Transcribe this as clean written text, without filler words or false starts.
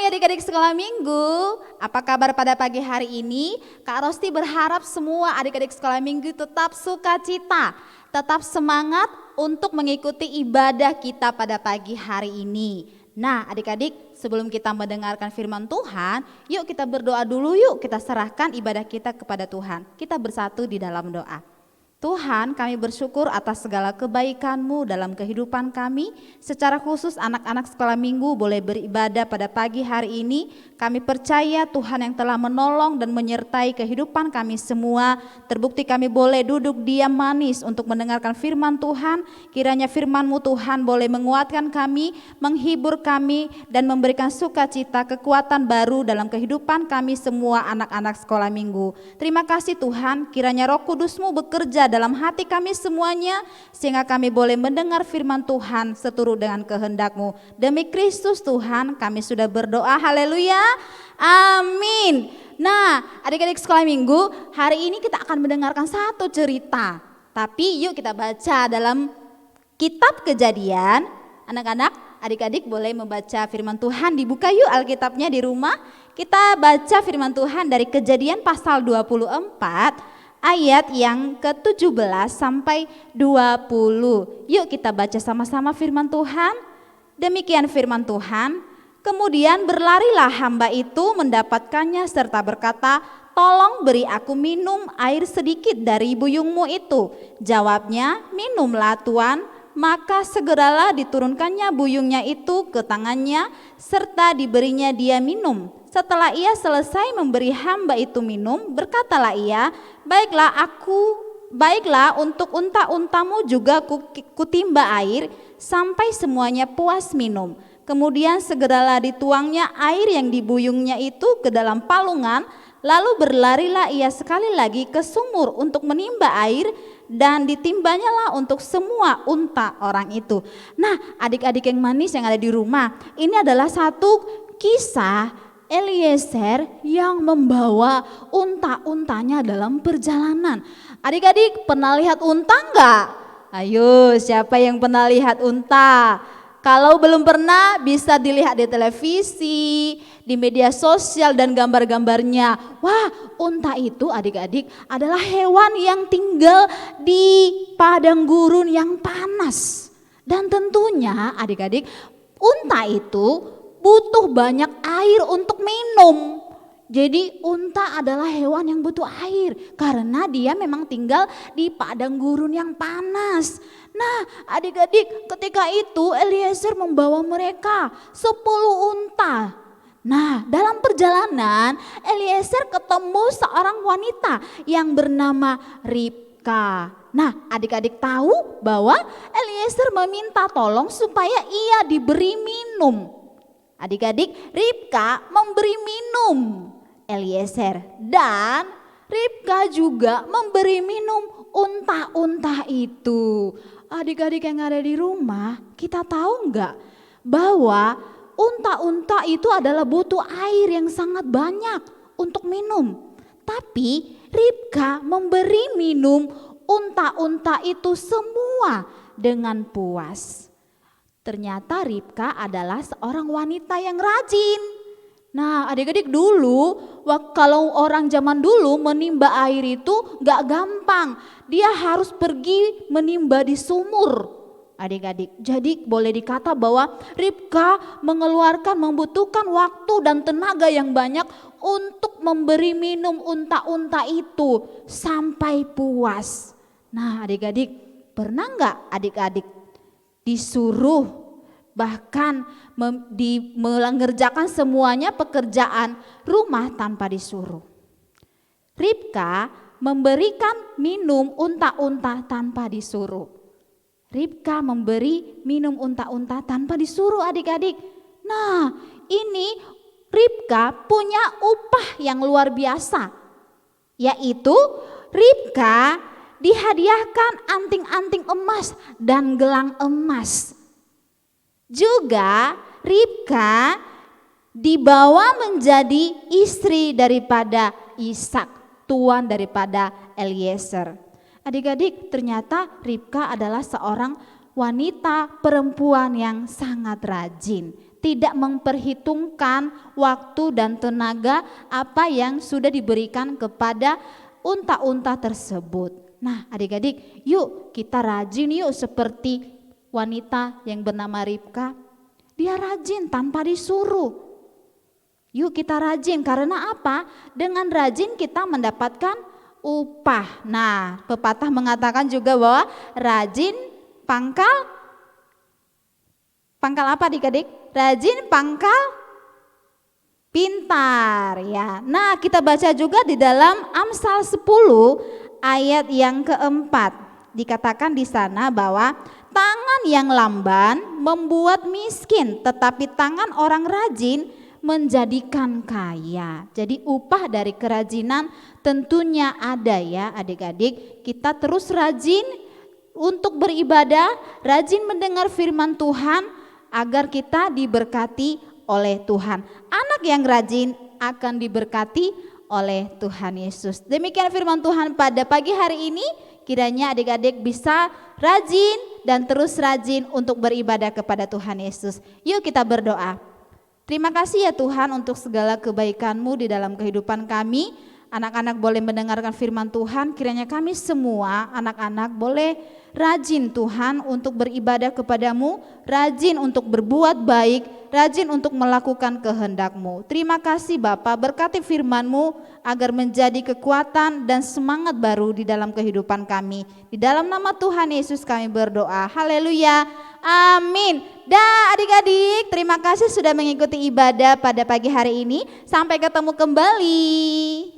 Hai adik-adik sekolah minggu, apa kabar pada pagi hari ini? Kak Rosti berharap semua adik-adik sekolah minggu tetap sukacita, tetap semangat untuk mengikuti ibadah kita pada pagi hari ini. Nah adik-adik, sebelum kita mendengarkan firman Tuhan, yuk kita berdoa dulu yuk, kita serahkan ibadah kita kepada Tuhan. Kita bersatu di dalam doa. Tuhan, kami bersyukur atas segala kebaikan-Mu dalam kehidupan kami. Secara khusus anak-anak sekolah minggu boleh beribadah pada pagi hari ini. Kami percaya Tuhan yang telah menolong dan menyertai kehidupan kami semua. Terbukti kami boleh duduk diam manis untuk mendengarkan firman Tuhan. Kiranya firman-Mu Tuhan boleh menguatkan kami, menghibur kami, dan memberikan sukacita, kekuatan baru dalam kehidupan kami semua anak-anak sekolah minggu. Terima kasih Tuhan, kiranya Roh Kudus-Mu bekerja dalam hati kami semuanya, sehingga kami boleh mendengar firman Tuhan seturut dengan kehendak-Mu. Demi Kristus Tuhan kami sudah berdoa, haleluya, amin. Nah adik-adik sekolah minggu, hari ini kita akan mendengarkan satu cerita. Tapi yuk kita baca dalam kitab Kejadian. Anak-anak, adik-adik boleh membaca firman Tuhan, dibuka yuk Alkitabnya di rumah. Kita baca firman Tuhan dari Kejadian pasal 24 ayat yang ke-17 sampai 20. Yuk kita baca sama-sama firman Tuhan. Demikian firman Tuhan. Kemudian berlarilah hamba itu mendapatkannya serta berkata, "Tolong beri aku minum air sedikit dari buyungmu itu." Jawabnya, "Minumlah Tuan." Maka segeralah diturunkannya buyungnya itu ke tangannya serta diberinya dia minum. Setelah ia selesai memberi hamba itu minum, berkatalah ia, Baiklah untuk unta-untamu juga kutimba air sampai semuanya puas minum." Kemudian segeralah dituangnya air yang dibuyungnya itu ke dalam palungan, lalu berlarilah ia sekali lagi ke sumur untuk menimba air, dan ditimbanya lah untuk semua unta orang itu. Nah adik-adik yang manis yang ada di rumah, ini adalah satu kisah Eliezer yang membawa unta-untanya dalam perjalanan. Adik-adik pernah lihat unta enggak? Ayo, siapa yang pernah lihat unta? Kalau belum pernah, bisa dilihat di televisi, di media sosial dan gambar-gambarnya. Wah, unta itu adik-adik adalah hewan yang tinggal di padang gurun yang panas. Dan tentunya adik-adik, unta itu butuh banyak air untuk minum. Jadi unta adalah hewan yang butuh air karena dia memang tinggal di padang gurun yang panas. Nah adik-adik, ketika itu Eliezer membawa mereka 10 unta. Nah dalam perjalanan Eliezer ketemu seorang wanita yang bernama Ribka. Nah adik-adik tahu bahwa Eliezer meminta tolong supaya ia diberi minum. Adik-adik, Ribka memberi minum Eliezer, dan Ribka juga memberi minum unta-unta itu. Adik-adik yang ada di rumah, kita tahu enggak bahwa unta-unta itu adalah butuh air yang sangat banyak untuk minum. Tapi Ribka memberi minum unta-unta itu semua dengan puas. Ternyata Ribka adalah seorang wanita yang rajin. Nah adik-adik dulu, kalau orang zaman dulu menimba air itu gak gampang. Dia harus pergi menimba di sumur adik-adik. Jadi boleh dikata bahwa Ribka membutuhkan waktu dan tenaga yang banyak untuk memberi minum unta-unta itu sampai puas. Nah adik-adik, pernah gak adik-adik disuruh bahkan mengerjakan semuanya pekerjaan rumah tanpa disuruh? Ribka memberikan minum unta-unta tanpa disuruh. Ribka memberi minum unta-unta tanpa disuruh adik-adik. Nah ini Ribka punya upah yang luar biasa, yaitu Ribka dihadiahkan anting-anting emas dan gelang emas. Juga Ribka dibawa menjadi istri daripada Ishak, tuan daripada Eliezer. Adik-adik, ternyata Ribka adalah seorang wanita perempuan yang sangat rajin. tidak memperhitungkan waktu dan tenaga apa yang sudah diberikan kepada unta-unta tersebut. Nah, adik-adik, yuk kita rajin yuk seperti wanita yang bernama Ribka. Dia rajin tanpa disuruh. Yuk kita rajin, karena apa? Dengan rajin kita mendapatkan upah. Nah, pepatah mengatakan juga bahwa rajin pangkal apa adik-adik? Rajin pangkal pintar ya. Nah, kita baca juga di dalam Amsal 10 ayat yang keempat. Dikatakan di sana bahwa tangan yang lamban membuat miskin, tetapi tangan orang rajin menjadikan kaya. Jadi upah dari kerajinan tentunya ada ya adik-adik. Kita terus rajin untuk beribadah, rajin mendengar firman Tuhan agar kita diberkati oleh Tuhan. Anak yang rajin akan diberkati oleh Tuhan Yesus. Demikian firman Tuhan pada pagi hari ini. Kiranya adik-adik bisa rajin dan terus rajin untuk beribadah kepada Tuhan Yesus. Yuk kita berdoa. Terima kasih ya Tuhan untuk segala kebaikan-Mu di dalam kehidupan kami. Anak-anak boleh mendengarkan firman Tuhan, kiranya kami semua anak-anak boleh rajin Tuhan untuk beribadah kepadamu, rajin untuk berbuat baik, rajin untuk melakukan kehendak-Mu. Terima kasih Bapa, berkati firman-Mu agar menjadi kekuatan dan semangat baru di dalam kehidupan kami. Di dalam nama Tuhan Yesus kami berdoa, haleluya, amin. Dan adik-adik, terima kasih sudah mengikuti ibadah pada pagi hari ini. Sampai ketemu kembali.